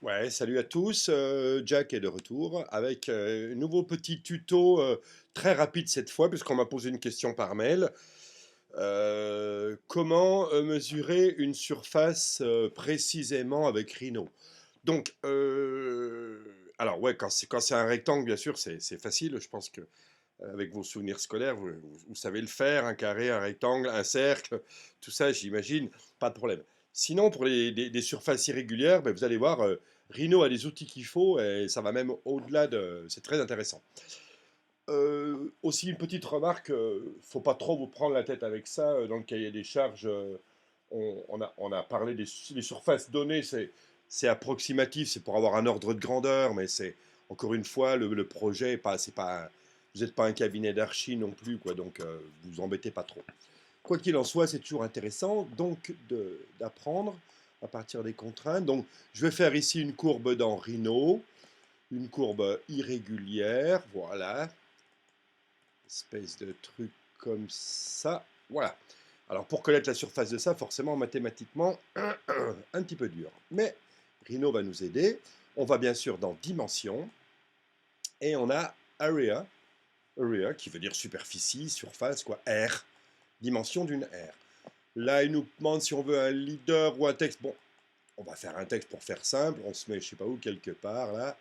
Ouais, salut à tous, Jack est de retour avec un nouveau petit tuto très rapide cette fois, puisqu'on m'a posé une question par mail. Comment mesurer une surface précisément avec Rhino? Donc, alors ouais, quand c'est un rectangle, bien sûr, c'est facile. Je pense que avec vos souvenirs scolaires, vous savez le faire, un carré, un rectangle, un cercle, tout ça, j'imagine, pas de problème. Sinon, pour des surfaces irrégulières, ben, vous allez voir, Rhino a les outils qu'il faut et ça va même au-delà de... C'est très intéressant. Aussi, une petite remarque, faut pas trop vous prendre la tête avec ça. Dans le cahier des charges, on a parlé des surfaces données, c'est approximatif, c'est pour avoir un ordre de grandeur, mais c'est encore une fois, le projet est pas, c'est pas, vous n'êtes pas un cabinet d'archi non plus, quoi, donc vous embêtez pas trop. Quoi qu'il en soit, c'est toujours intéressant donc d'apprendre à partir des contraintes. Donc, je vais faire ici une courbe dans Rhino, une courbe irrégulière, voilà, espèce de truc comme ça. Voilà. Alors pour connaître la surface de ça, forcément mathématiquement, un petit peu dur. Mais Rhino va nous aider. On va bien sûr dans Dimension et on a Area, Area qui veut dire superficie, surface, quoi, R, dimension d'une R. Là, il nous demande si on veut un leader ou un texte. Bon, on va faire un texte pour faire simple. On se met, je sais pas où, quelque part, là.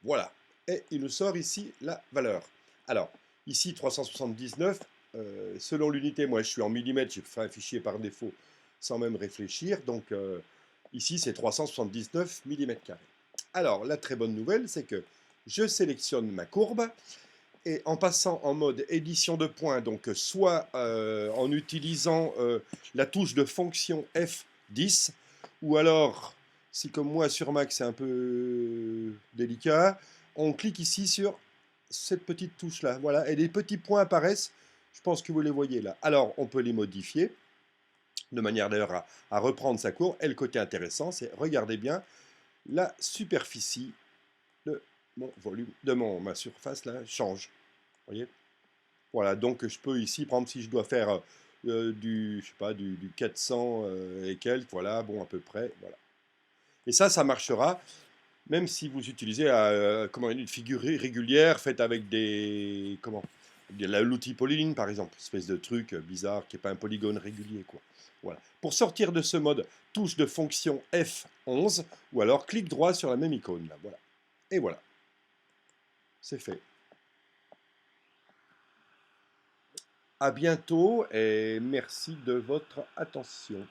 Voilà. Et il nous sort ici la valeur. Alors, ici, 379, selon l'unité, moi je suis en millimètres, j'ai fait un fichier par défaut sans même réfléchir. Donc, ici, c'est 379 millimètres carrés. Alors, la très bonne nouvelle, c'est que je sélectionne ma courbe et en passant en mode édition de points, donc soit en utilisant la touche de fonction F10, ou alors, si comme moi sur Mac c'est un peu délicat, on clique ici sur cette petite touche là, voilà, et des petits points apparaissent, je pense que vous les voyez là. Alors on peut les modifier, de manière d'ailleurs à reprendre sa courbe, et le côté intéressant c'est, regardez bien, la superficie de mon volume, de ma surface là, change, vous voyez. Voilà, donc je peux ici, par exemple, si je dois faire je sais pas, du 400 et quelques, voilà, bon, à peu près, voilà. Et ça marchera, même si vous utilisez comment, une figure régulière faite avec l'outil polyline, par exemple, espèce de truc bizarre qui n'est pas un polygone régulier, quoi. Voilà. Pour sortir de ce mode, touche de fonction F11, ou alors clic droit sur la même icône, là, voilà. Et voilà, c'est fait. À bientôt et merci de votre attention.